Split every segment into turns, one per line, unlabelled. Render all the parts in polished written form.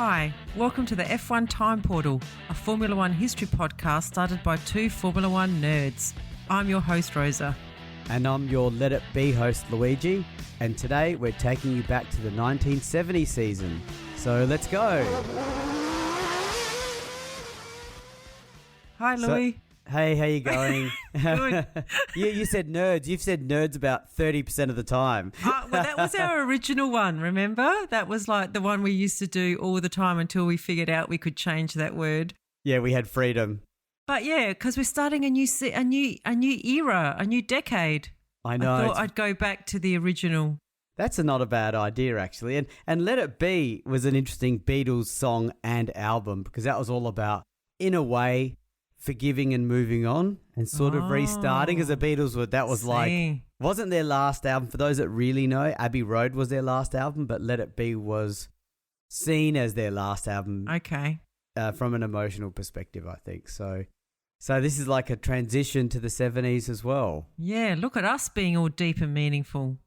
Hi, welcome to the F1 Time Portal, a Formula One history podcast started by two Formula One nerds. I'm your host, Rosa.
And I'm your Let It Be host, Luigi. And today we're taking you back to the 1970 season. So let's go.
Hi, Louie.
Hey, how you going?
Good.
You said nerds. You've said nerds about 30% of the time.
Well, that was our original one, remember? That was like the one we used to do all the time until we figured out we could change that word.
Yeah, we had freedom.
But yeah, because we're starting a new era, a new decade.
I know.
I thought I'd go back to the original.
That's not a bad idea, actually. And Let It Be was an interesting Beatles song and album because that was all about, in a way, forgiving and moving on and sort of restarting, as the Beatles were. That was wasn't their last album. For those that really know, Abbey Road was their last album, but Let It Be was seen as their last album.
Okay.
From an emotional perspective, I think. So this is like a transition to the 70s as well.
Yeah, look at us being all deep and meaningful.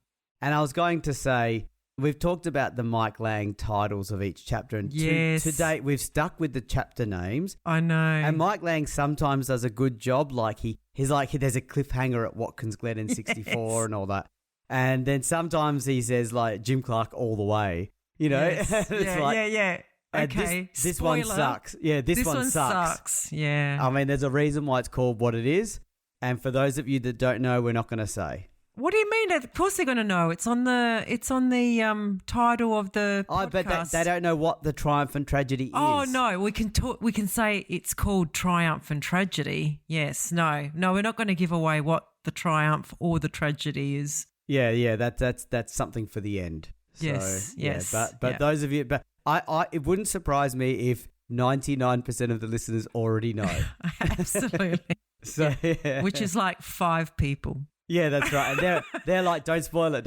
And I was going to say, we've talked about the Mike Lang titles of each chapter, and
yes.
to date we've stuck with the chapter names.
I know.
And Mike Lang sometimes does a good job, like he's like, there's a cliffhanger at Watkins Glen in 64 yes. and all that. And then sometimes he says like Jim Clark all the way, you know?
Yes. Yeah. Okay.
This one sucks. Yeah, this one sucks.
Yeah.
I mean, there's a reason why it's called what it is. And for those of you that don't know, we're not going to say.
What do you mean? Of course they're going to know. It's on the title of the podcast.
But they don't know what the triumph and tragedy is.
Oh no, we can say it's called Triumph and Tragedy. Yes, no, we're not going to give away what the triumph or the tragedy is.
Yeah, that's something for the end. So,
yes.
Yeah, but those of you, but I it wouldn't surprise me if 99% of the listeners already know.
Absolutely.
Yeah.
Which is like 5 people.
Yeah, that's right. And they're like, don't spoil it.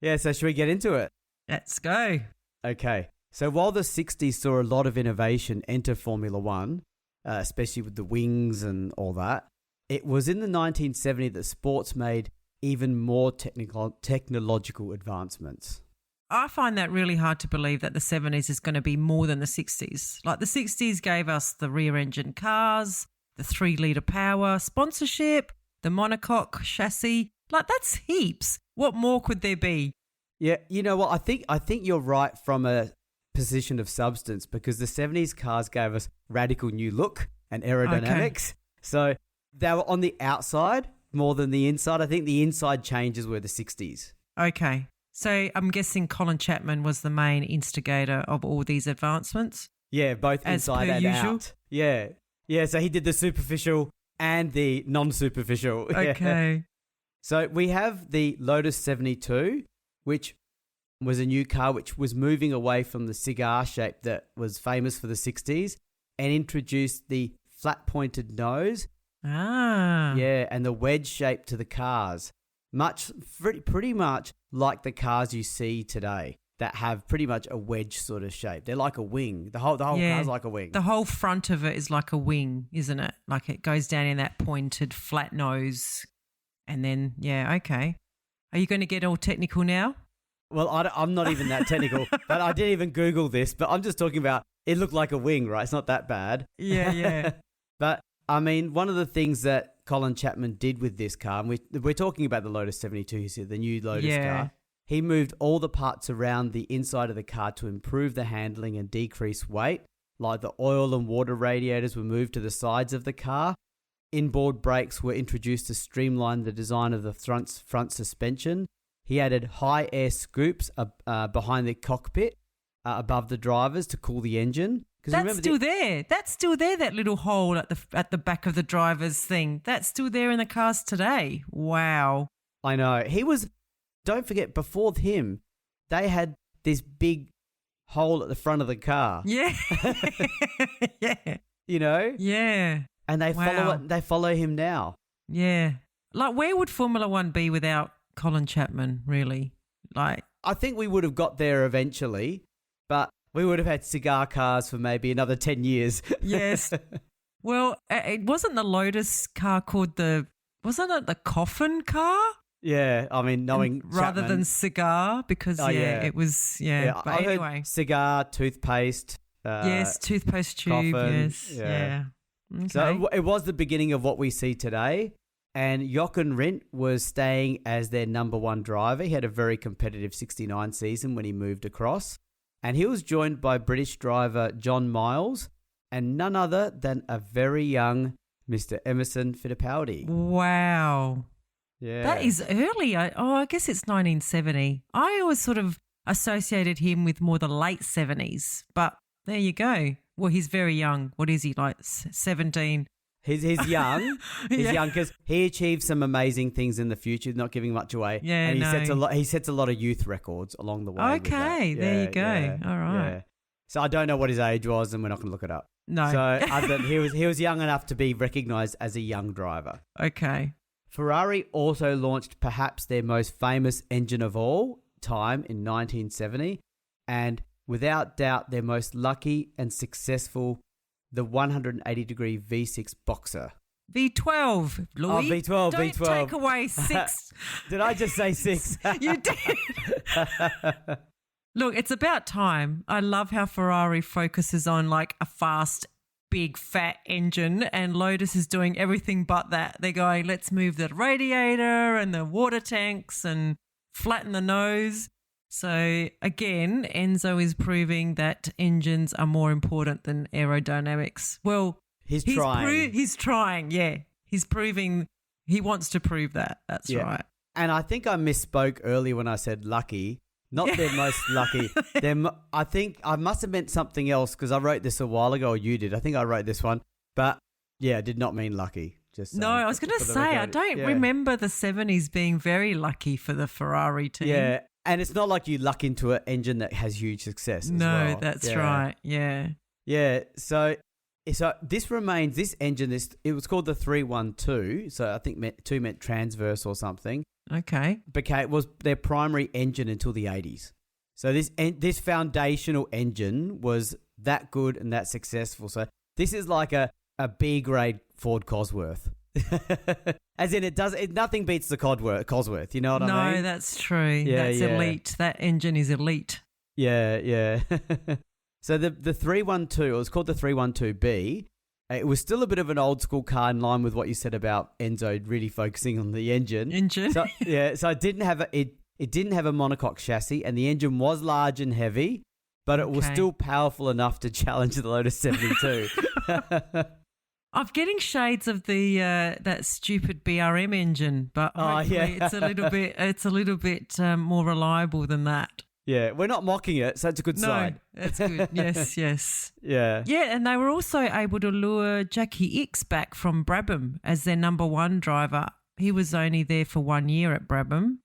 Yeah, so should we get into it?
Let's go.
Okay. So while the 60s saw a lot of innovation enter Formula One, especially with the wings and all that, it was in the 1970s that sports made even more technological advancements.
I find that really hard to believe that the 70s is going to be more than the 60s. Like the 60s gave us the rear-engine cars, the 3-litre power, sponsorship, the monocoque chassis. Like that's heaps. What more could there be?
Yeah, you know what? I think you're right from a position of substance because the 70s cars gave us radical new look and aerodynamics. Okay. So they were on the outside more than the inside. I think the inside changes were the 60s.
Okay. So I'm guessing Colin Chapman was the main instigator of all these advancements?
Yeah, both inside and
usual?
out. Yeah, so he did the superficial and the non-superficial.
Okay.
Yeah. So we have the Lotus 72, which was a new car which was moving away from the cigar shape that was famous for the 60s and introduced the flat-pointed nose.
Ah.
Yeah, and the wedge shape to the cars. Pretty much like the cars you see today that have pretty much a wedge sort of shape. They're like a wing. The whole car's like a wing.
The whole front of it is like a wing, isn't it? Like it goes down in that pointed flat nose. And then, yeah, okay. Are you going to get all technical now?
Well, I'm not even that technical, but I didn't even Google this, but I'm just talking about it looked like a wing, right? It's not that bad.
Yeah.
But, I mean, one of the things that Colin Chapman did with this car, and we're talking about the Lotus 72 here, the new Lotus car. He moved all the parts around the inside of the car to improve the handling and decrease weight. Like the oil and water radiators were moved to the sides of the car. Inboard brakes were introduced to streamline the design of the front suspension. He added high air scoops behind the cockpit above the drivers to cool the engine.
That's still there. That's still there, that little hole at the back of the driver's thing. That's still there in the cars today. Wow.
I know. Don't forget, before him, they had this big hole at the front of the car.
Yeah. Yeah.
You know?
Yeah.
And they follow him now.
Yeah. Like, where would Formula One be without Colin Chapman, really? Like,
I think we would have got there eventually, but we would have had cigar cars for maybe another 10 years.
Yes. Well, it wasn't the Lotus car called wasn't it the coffin car?
Yeah, I mean, knowing
rather
Chapman,
than cigar, because it was But
I heard
anyway,
cigar, toothpaste.
yes, toothpaste tube.
coffin,
Yes, yeah. Okay.
So it was the beginning of what we see today. And Jochen Rindt was staying as their number one driver. He had a very competitive 69 season when he moved across. And he was joined by British driver John Miles and none other than a very young Mr. Emerson Fittipaldi.
Wow.
Yeah.
That is early. I guess it's 1970. I always sort of associated him with more the late 70s. But there you go. Well, he's very young. What is he, like 17?
He's young. He's
Yeah.
young because he achieved some amazing things in the future, not giving much away.
Yeah,
and
no.
he sets a lot of youth records along the way. with that.
Okay, there you go.
Yeah,
All right.
yeah. So I don't know what his age was, and we're not going to look it up.
No.
So other than he was young enough to be recognised as a young driver.
Okay.
Ferrari also launched perhaps their most famous engine of all time in 1970, and without doubt their most lucky and successful, the 180-degree V6 Boxer.
V12, Louis.
Oh, V12,
Don't
V12.
take away 6.
Did I just say 6?
You did. Look, it's about time. I love how Ferrari focuses on like a fast, big, fat engine, and Lotus is doing everything but that. They're going, let's move the radiator and the water tanks and flatten the nose. So again, Enzo is proving that engines are more important than aerodynamics. Well,
He's trying.
He's trying, yeah. He's proving, he wants to prove that. That's
Yeah.
right.
And I think I misspoke earlier when I said lucky. Not their most lucky. I think I must have meant something else because I wrote this a while ago, or you did. I think I wrote this one. But yeah, I did not mean lucky. Just
No, I was going to say, I don't remember the 70s being very lucky for the Ferrari team.
Yeah, and it's not like you luck into an engine that has huge success as
No,
well.
that's
Yeah.
right. Yeah.
Yeah, so this engine, it was called the 312, so I think 2 meant transverse or something.
Okay.
Was their primary engine until the 80s. So this foundational engine was that good and that successful. So this is like a B grade Ford Cosworth. As in nothing beats the Cosworth, you know what I mean?
No, that's true.
Yeah,
That's
yeah.
elite. That engine is elite.
Yeah. So the 312, it was called the 312B. It was still a bit of an old school car in line with what you said about Enzo really focusing on the engine.
Engine.
So it didn't have it didn't have a monocoque chassis, and the engine was large and heavy, but it was
Okay.
still powerful enough to challenge the Lotus 72.
I'm getting shades of the that stupid BRM engine, but hopefully it's a little bit more reliable than that.
Yeah, we're not mocking it, so it's a good sign.
No, that's good. Yes.
Yeah.
Yeah, and they were also able to lure Jackie Ickx back from Brabham as their number one driver. He was only there for 1 year at Brabham,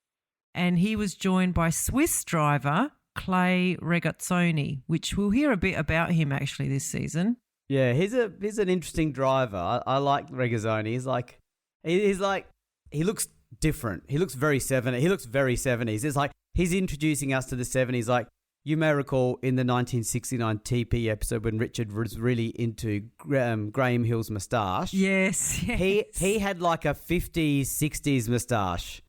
and he was joined by Swiss driver Clay Regazzoni, which we'll hear a bit about him actually this season.
Yeah, he's an interesting driver. I like Regazzoni. He looks different. He looks very 70s. He looks very 70s. It's like he's introducing us to the 70s. Like you may recall in the 1969 TP episode when Richard was really into Graham Hill's moustache.
Yes.
He had like a 50s, 60s moustache.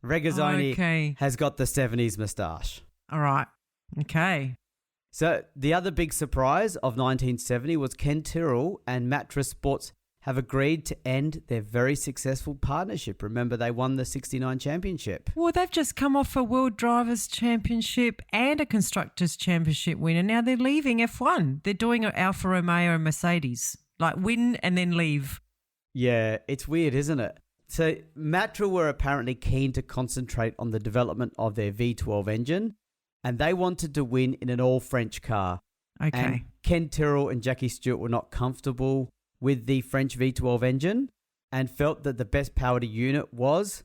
Regazzoni has got the 70s moustache.
All right. Okay.
So the other big surprise of 1970 was Ken Tyrrell and Matra Sports have agreed to end their very successful partnership. Remember, they won the 69 championship.
Well, they've just come off a World Drivers' Championship and a Constructors' Championship winner. Now they're leaving F1. They're doing an Alfa Romeo and Mercedes. Like win and then leave.
Yeah, it's weird, isn't it? So Matra were apparently keen to concentrate on the development of their V12 engine, and they wanted to win in an all-French car.
Okay.
And Ken Tyrrell and Jackie Stewart were not comfortable with the French V12 engine and felt that the best powered unit was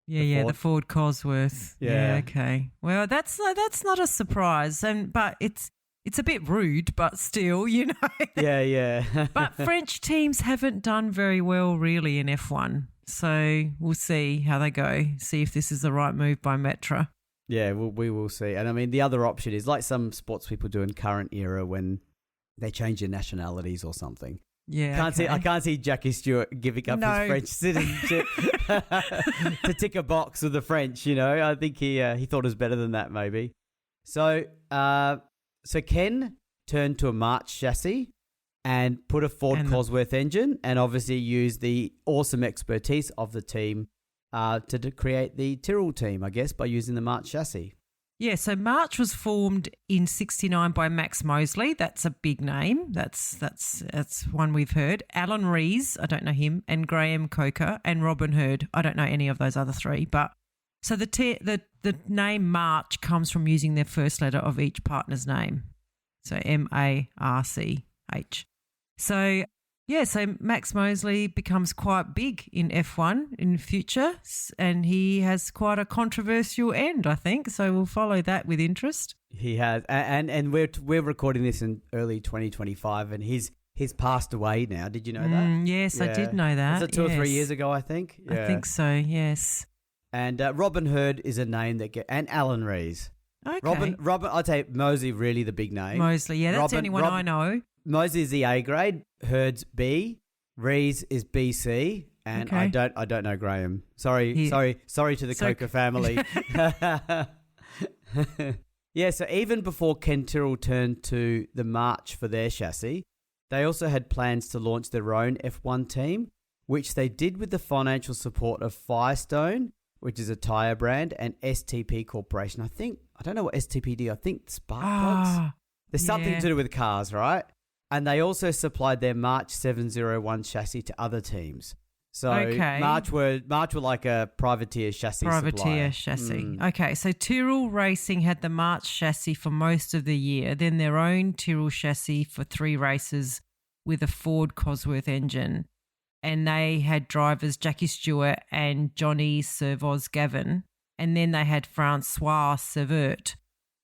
the Ford Cosworth.
Yeah.
Okay. Well, that's not a surprise, but it's a bit rude, but still, you know.
Yeah.
But French teams haven't done very well really in F1, so we'll see how they go. See if this is the right move by Matra.
Yeah, we will see. And I mean, the other option is like some sports people do in current era when they change their nationalities or something.
Yeah,
I can't see Jackie Stewart giving up his French citizenship to tick a box with the French. I think he thought it was better than that, maybe. So Ken turned to a March chassis and put a Ford Cosworth engine, and obviously used the awesome expertise of the team to create the Tyrrell team, I guess, by using the March chassis.
Yeah, so March was formed in 1969 by Max Mosley. That's a big name. That's one we've heard. Alan Rees, I don't know him, and Graham Coker and Robin Hurd. I don't know any of those other three. But so the name March comes from using their first letter of each partner's name. So MARCH. So Max Mosley becomes quite big in F1 in the future, and he has quite a controversial end, I think. So we'll follow that with interest.
He has, and we're recording this in early 2025, and he's passed away now. Did you know that?
Yes, yeah. I did know that.
Was it 2 or 3 years ago, I think? Yeah.
I think so, yes.
And Robin Hurd is a name and Alan Rees.
Okay.
Robin, I'd say Mosley really the big name.
Mosley, yeah, that's the only one I know.
Mosley is the A grade, Hurd's B, Rees is BC, and I don't know Graham. Sorry to the Coker family. Yeah, so even before Ken Tyrrell turned to the March for their chassis, they also had plans to launch their own F1 team, which they did with the financial support of Firestone, which is a tyre brand, and STP Corporation. I don't know what STP do. I think spark plugs. There's something to do with cars, right? And they also supplied their March 701 chassis to other teams. So March were like a privateer chassis supplier.
Chassis. Okay, so Tyrrell Racing had the March chassis for most of the year, then their own Tyrrell chassis for 3 races with a Ford Cosworth engine. And they had drivers Jackie Stewart and Johnny Servoz-Gavin. And then they had Francois Severt.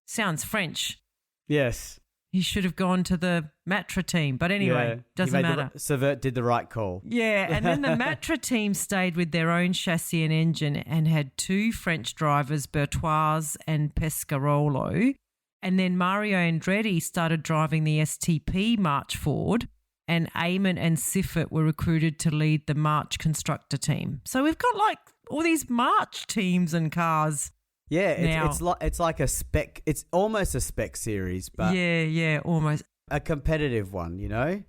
Sounds French.
Yes.
He should have gone to the Matra team. But anyway, doesn't matter.
Severt did the right call.
Yeah, and then the Matra team stayed with their own chassis and engine and had 2 French drivers, Bertoise and Pescarolo. And then Mario Andretti started driving the STP March Ford, and Eamon and Siffert were recruited to lead the March constructor team. So we've got like all these March teams and cars.
Yeah, it's like a spec. It's almost a spec series, but
yeah, almost
a competitive one.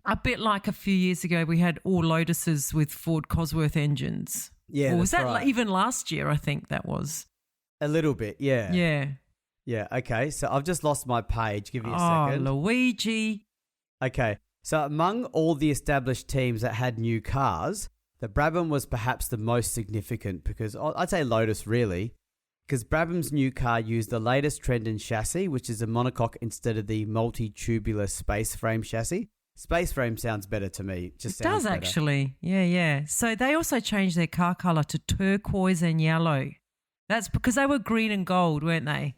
A bit like a few years ago, we had all Lotuses with Ford Cosworth engines.
Yeah,
or was that
right.
Even last year? I think that was
a little bit. Yeah, yeah. Okay, so I've just lost my page. Give me a second.
Oh, Luigi.
Okay, so among all the established teams that had new cars, the Brabham was perhaps the most significant because I'd say Lotus really. Because Brabham's new car used the latest trend in chassis, which is a monocoque instead of the multi-tubular space frame chassis. Space frame sounds better to me. It does better.
Actually. Yeah. So they also changed their car colour to turquoise and yellow. That's because they were green and gold, weren't they?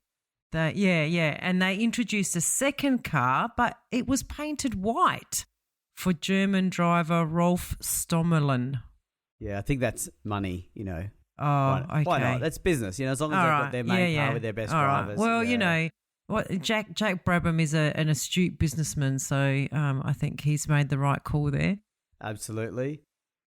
Yeah. And they introduced a second car, but it was painted white for German driver Rolf Stommerlin.
Yeah, I think that's money,
Oh, okay.
Why not? That's business, as long as they've got their main car with their best drivers.
Well, Jack Brabham is an astute businessman, so I think he's made the right call there.
Absolutely.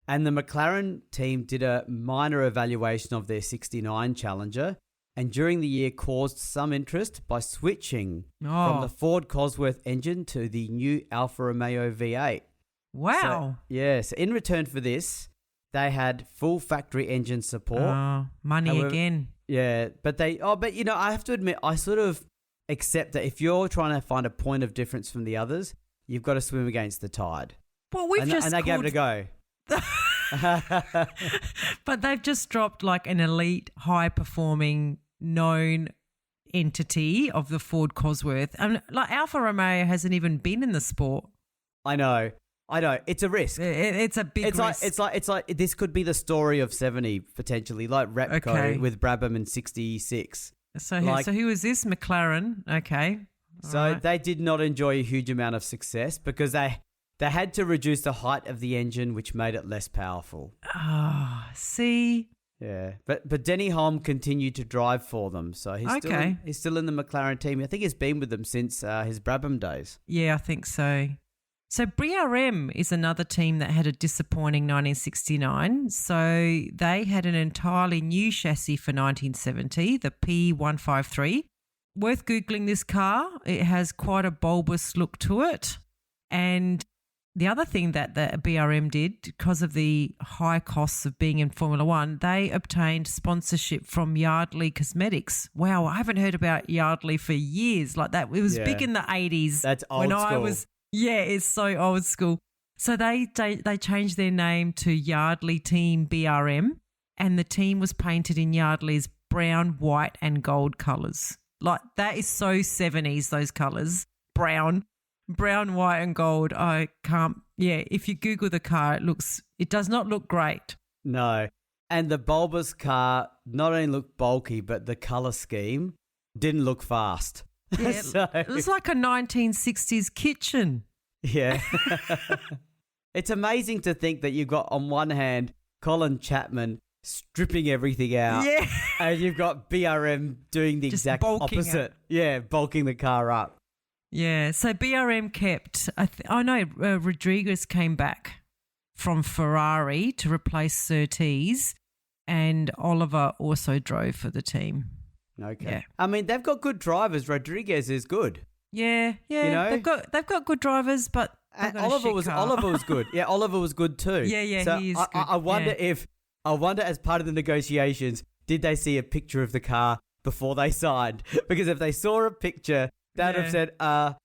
And the McLaren team did a minor evaluation of their 69 Challenger, and during the year caused some interest by switching from the Ford Cosworth engine to the new Alfa Romeo V8.
Wow.
So in return for this, they had full factory engine support.
Money again.
Yeah, but I have to admit, I sort of accept that if you're trying to find a point of difference from the others, you've got to swim against the tide.
Well,
and they gave it a go.
But they've just dropped like an elite, high-performing, known entity of the Ford Cosworth. Like Alfa Romeo hasn't even been in the sport.
I know. It's a risk.
It's a big risk.
It's like this could be the story of 70 potentially, like Repco with Brabham in 66.
So who is this? McLaren. Okay.
They did not enjoy a huge amount of success because they had to reduce the height of the engine, which made it less powerful.
See.
Yeah, but Denny Hulme continued to drive for them, so he's still in the McLaren team. I think he's been with them since his Brabham days.
Yeah, I think so. So BRM is another team that had a disappointing 1969. So they had an entirely new chassis for 1970, the P153. Worth Googling this car. It has quite a bulbous look to it. And the other thing that the BRM did, because of the high costs of being in Formula One, they obtained sponsorship from Yardley Cosmetics. Wow, I haven't heard about Yardley for years like that. It was big in the 80s.
That's old school.
It's so old school. So they changed their name to Yardley Team BRM, and the team was painted in Yardley's brown, white and gold colours. Like, that is so 70s, those colours. Brown, white and gold. I can't, if you Google the car, it does not look great.
No. And the bulbous car not only looked bulky, but the colour scheme didn't look fast.
Yeah, it was like a 1960s kitchen.
Yeah. It's amazing to think that you've got, on one hand, Colin Chapman stripping everything out.
Yeah.
And you've got BRM doing the
Just
exact opposite. Yeah, bulking the car up.
Yeah, so BRM kept, I know Rodriguez came back from Ferrari to replace Surtees, and Oliver also drove for the team.
Okay.
Yeah.
I mean, they've got good drivers. Rodriguez is good.
Yeah.
You know?
They've got good drivers, but
and Oliver was good. Yeah, Oliver was good too.
Yeah,
so
he is good.
I wonder as part of the negotiations, did they see a picture of the car before they signed? Because if they saw a picture, they'd have said,
no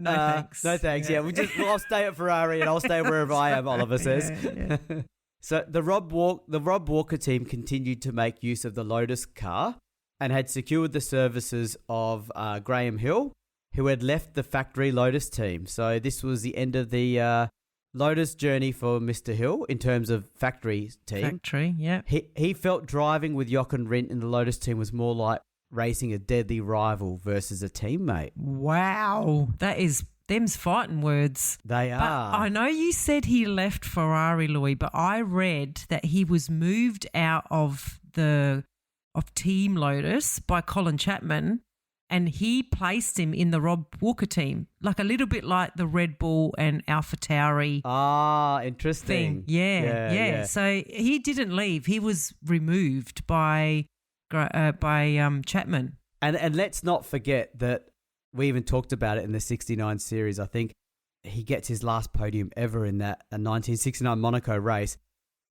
thanks.
No thanks. Yeah, I'll stay at Ferrari and I'll stay wherever I am, Oliver says.
Yeah.
So the Rob Walker team continued to make use of the Lotus car and had secured the services of Graham Hill, who had left the factory Lotus team. So this was the end of the Lotus journey for Mr. Hill in terms of factory team.
Factory, yeah.
He felt driving with Jochen Rindt in the Lotus team was more like racing a deadly rival versus a teammate.
Wow. Them's fighting words.
They are.
But I know you said he left Ferrari, Louis, but I read that he was moved out of Team Lotus by Colin Chapman, and he placed him in the Rob Walker team, like a little bit like the Red Bull and AlphaTauri.
Interesting.
Thing. Yeah. So he didn't leave. He was removed by Chapman.
And let's not forget that we even talked about it in the 69 series. I think he gets his last podium ever in that 1969 Monaco race.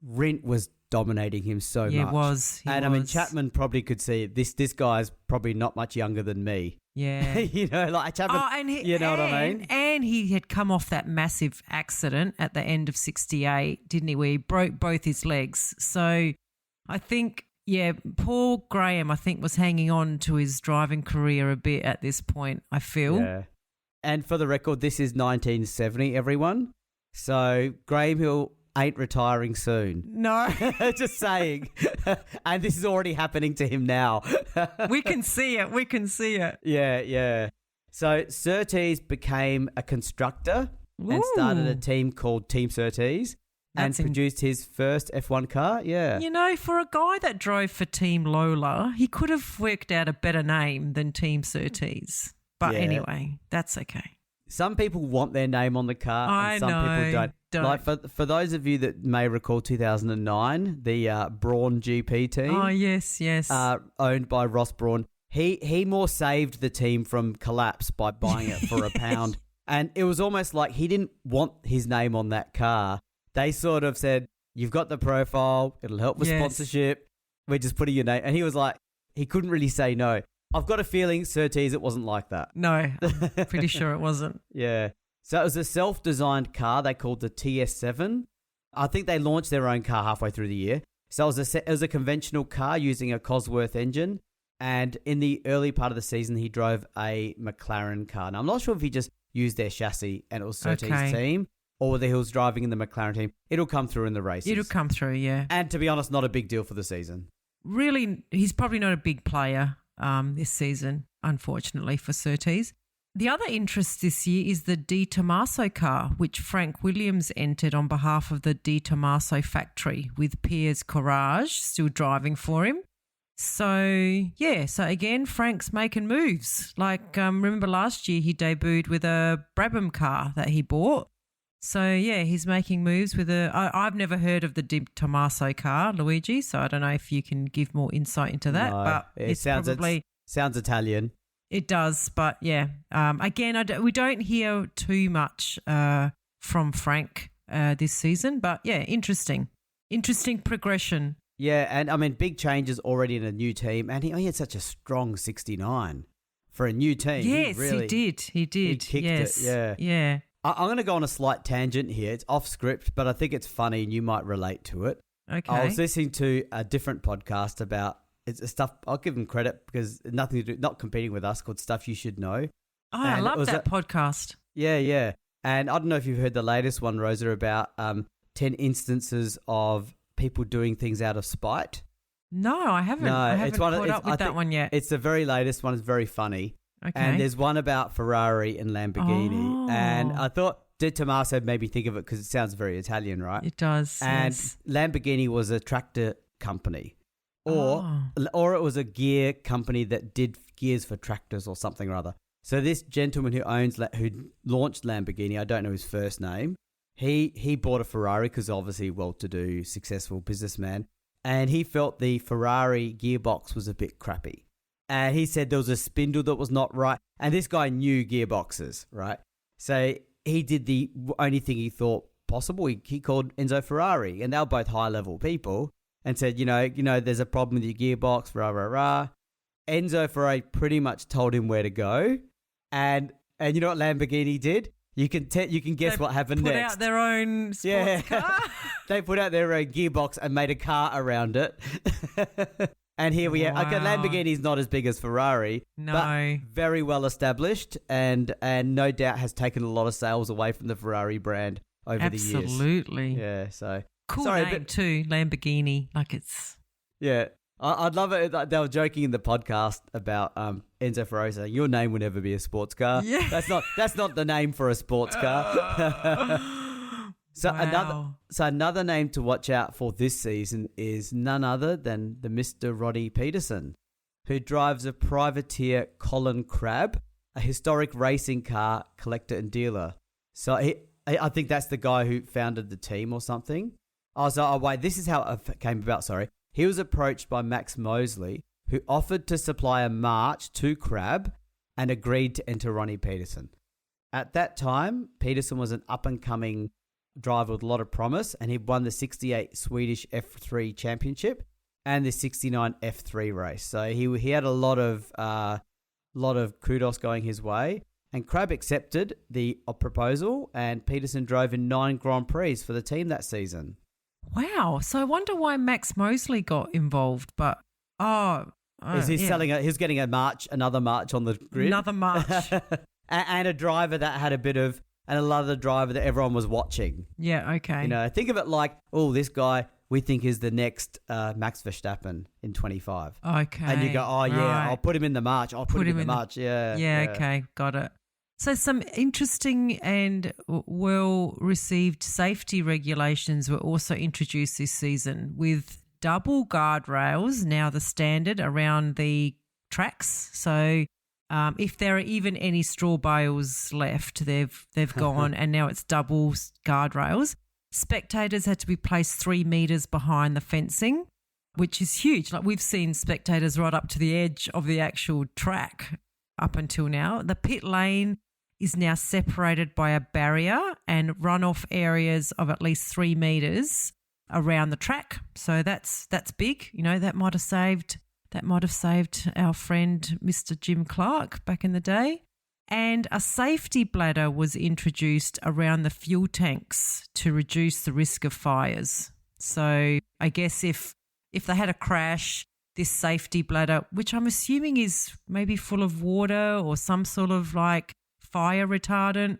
Rindt was dominating him so much.
Yeah, it was.
I mean, Chapman probably could see this guy's probably not much younger than me.
Yeah.
You know, like Chapman, you know what I mean?
And he had come off that massive accident at the end of 68, didn't he, where he broke both his legs. So I think, poor Graham, I think, was hanging on to his driving career a bit at this point, I feel.
Yeah. And for the record, this is 1970, everyone. So Graham Hill ain't retiring soon.
No.
Just saying. And this is already happening to him now.
We can see it.
Yeah. So Surtees became a constructor and started a team called Team Surtees and produced his first F1 car. Yeah.
You know, for a guy that drove for Team Lola, he could have worked out a better name than Team Surtees. But anyway, that's okay.
Some people want their name on the car and some people don't. Like for those of you that may recall 2009, the Brawn GP team.
Oh, yes.
Owned by Ross Brawn. He more saved the team from collapse by buying it for £1. And it was almost like he didn't want his name on that car. They sort of said, you've got the profile, it'll help with sponsorship. We're just putting your name. And he was like, he couldn't really say no. I've got a feeling, Surtees, it wasn't like that.
No, I'm pretty sure it wasn't.
Yeah. So it was a self-designed car they called the TS7. I think they launched their own car halfway through the year. So it was a conventional car using a Cosworth engine. And in the early part of the season, he drove a McLaren car. Now, I'm not sure if he just used their chassis and it was Surtees' team, or whether he was driving in the McLaren team. It'll come through in the races.
It'll come through, yeah.
And to be honest, not a big deal for the season.
Really, he's probably not a big player this season, unfortunately, for Surtees. The other interest this year is the Di Tommaso car, which Frank Williams entered on behalf of the Di Tommaso factory, with Piers Courage still driving for him. So again, Frank's making moves. Like, remember last year he debuted with a Brabham car that he bought. So, yeah, he's making moves with I've never heard of the Di Tommaso car, Luigi, so I don't know if you can give more insight into that.
No,
but
it sounds Italian.
It does, but yeah. Again, we don't hear too much from Frank this season, but yeah, interesting progression.
Yeah, and I mean, big changes already in a new team, and he had such a strong 69 for a new team.
Yes, he did. He
kicked it,
yeah.
I'm going to go on a slight tangent here. It's off script, but I think it's funny and you might relate to it.
Okay.
I was listening to a different podcast about it's stuff. I'll give them credit because nothing to do, not competing with us, called Stuff You Should Know.
Oh, I love that podcast.
Yeah. And I don't know if you've heard the latest one, Rosa, about 10 instances of people doing things out of spite.
No, I haven't.
No,
I haven't caught up with that one yet.
It's the very latest one. It's very funny.
Okay.
And there's one about Ferrari and Lamborghini.
Oh.
And I thought Di Tommaso made me think of it because it sounds very Italian, right?
It does.
And
yes.
Lamborghini was a tractor company. Or it was a gear company that did gears for tractors or something or other. So this gentleman who launched Lamborghini, I don't know his first name, he bought a Ferrari because obviously well-to-do, successful businessman. And he felt the Ferrari gearbox was a bit crappy. And he said there was a spindle that was not right. And this guy knew gearboxes, right? So he did the only thing he thought possible. He called Enzo Ferrari, and they were both high-level people, and said, you know, there's a problem with your gearbox, rah. Enzo Ferrari pretty much told him where to go. And you know what Lamborghini did? You can guess what happened next.
Put out their own sports car.
They put out their own gearbox and made a car around it. And here we are. Okay, Lamborghini's not as big as Ferrari, but very well established, and no doubt has taken a lot of sales away from the Ferrari brand over the years.
Absolutely.
Yeah, so
cool name too, Lamborghini. Like it's
I'd love it. They were joking in the podcast about Enzo Ferrari saying your name will never be a sports car.
Yeah.
That's not the name for a sports car. Another name to watch out for this season is none other than the Mr. Roddy Peterson, who drives a privateer Colin Crabbe, a historic racing car collector and dealer. So I think that's the guy who founded the team or something. This is how it came about, sorry. He was approached by Max Mosley, who offered to supply a march to Crabbe and agreed to enter Ronnie Peterson. At that time, Peterson was an up-and-coming driver with a lot of promise, and he'd won the 68 Swedish F3 championship and the 69 F3 race. So he had a lot of kudos going his way. And Crabbe accepted the proposal, and Peterson drove in 9 Grand Prix for the team that season.
Wow. So I wonder why Max Mosley got involved, but
he's getting another march on the grid.
Another march.
and a driver that had another driver that everyone was watching.
Yeah, okay.
You know, think of it like, this guy we think is the next Max Verstappen in 25.
Okay.
And you go,
right.
I'll put him in the march. I'll put him in the march.
Yeah, okay, got it. So some interesting and well-received safety regulations were also introduced this season, with double guardrails now the standard around the tracks. So if there are even any straw bales left, they've gone, and now it's double guardrails. Spectators had to be placed 3 meters behind the fencing, which is huge. Like, we've seen spectators right up to the edge of the actual track up until now. The pit lane is now separated by a barrier and runoff areas of at least 3 meters around the track. So that's big. You know, that might have saved our friend Mr. Jim Clark back in the day. And a safety bladder was introduced around the fuel tanks to reduce the risk of fires. So I guess if they had a crash, this safety bladder, which I'm assuming is maybe full of water or some sort of like fire retardant,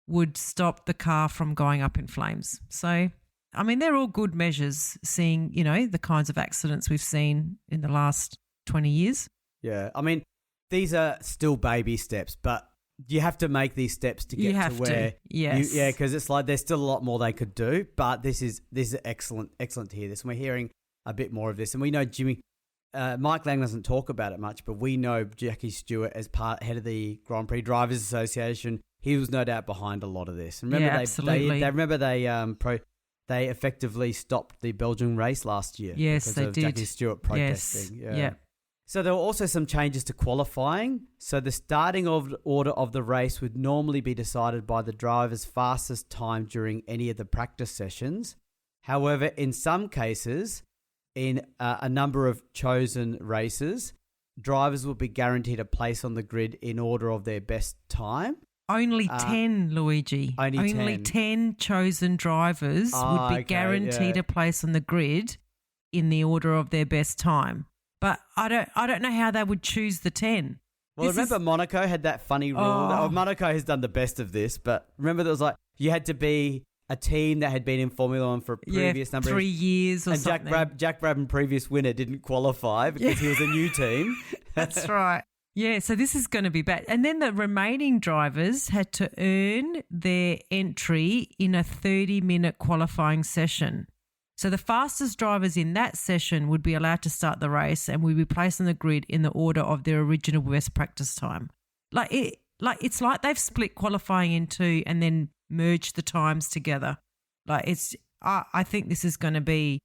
would stop the car from going up in flames. So, I mean, they're all good measures, seeing, you know, the kinds of accidents we've seen in the last 20 years.
Yeah, I mean, these are still baby steps, but you have to make these steps to get to where
yes.
because it's like there's still a lot more they could do, but this is excellent to hear this. And we're hearing a bit more of this, and we know Mike Lang doesn't talk about it much, but we know Jackie Stewart as head of the Grand Prix Drivers Association. he was no doubt behind a lot of this. And
absolutely.
They effectively stopped the Belgian race last year.
Yes,
because
they
of
did.
Jackie Stewart protesting.
Yes. Yeah.
So there were also some changes to qualifying. So the starting order of the race would normally be decided by the driver's fastest time during any of the practice sessions. However, in some cases, in a number of chosen races, drivers will be guaranteed a place on the grid in order of their best time.
Only 10, Luigi. Only 10 chosen drivers would be guaranteed a place on the grid in the order of their best time. But I don't know how they would choose the 10.
Well, remember Monaco had that funny rule. Monaco has done the best of this, but remember there was like you had to be a team that had been in Formula One for a previous number of
3 years or something.
And Jack Brabham, previous winner, didn't qualify because he was a new team.
That's right. Yeah, so this is going to be bad. And then the remaining drivers had to earn their entry in a 30-minute qualifying session. So the fastest drivers in that session would be allowed to start the race and would be placed on the grid in the order of their original best practice time. It's like they've split qualifying in two and then merged the times together. I think this is going to be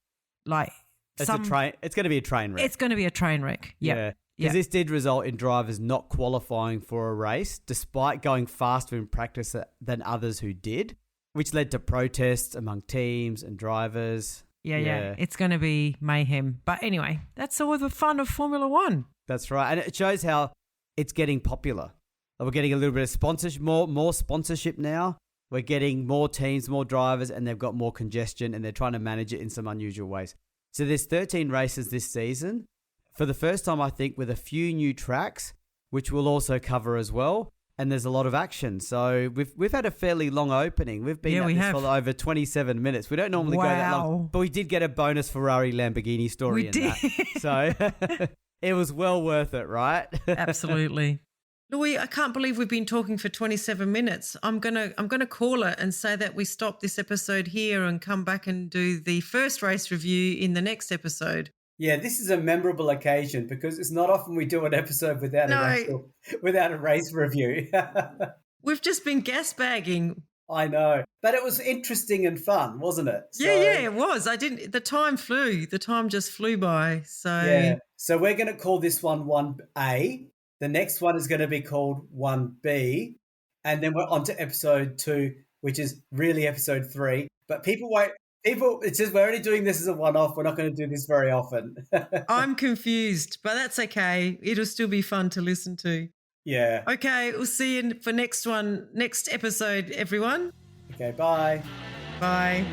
it's going to be a train wreck.
It's going to be a train wreck. Yep.
Yeah. Because this did result in drivers not qualifying for a race despite going faster in practice than others who did, which led to protests among teams and drivers.
Yeah. It's going to be mayhem. But anyway, that's all the fun of Formula One.
That's right. And it shows how it's getting popular. We're getting a little bit of sponsorship, more sponsorship now. We're getting more teams, more drivers, and they've got more congestion and they're trying to manage it in some unusual ways. So there's 13 races this season. For the first time, I think, with a few new tracks, which we'll also cover as well. And there's a lot of action. So we've had a fairly long opening. We've been at this for over 27 minutes. We don't normally go that long. But we did get a bonus Ferrari Lamborghini story that. So it was well worth it, right?
Absolutely. Louis, I can't believe we've been talking for 27 minutes. I'm gonna call it and say that we stop this episode here and come back and do the first race review in the next episode.
Yeah, this is a memorable occasion because it's not often we do an episode without a race review.
We've just been gas bagging.
I know, but it was interesting and fun, wasn't it?
Yeah, it was. The time flew. The time just flew by.
So we're going to call this one 1A. The next one is going to be called 1B, and then we're on to episode 2, which is really episode 3. But it's just we're only doing this as a one-off. We're not going to do this very often.
I'm confused, but that's okay. It'll still be fun to listen to.
Yeah.
Okay, we'll see you for next episode, everyone.
Okay, bye.
Bye.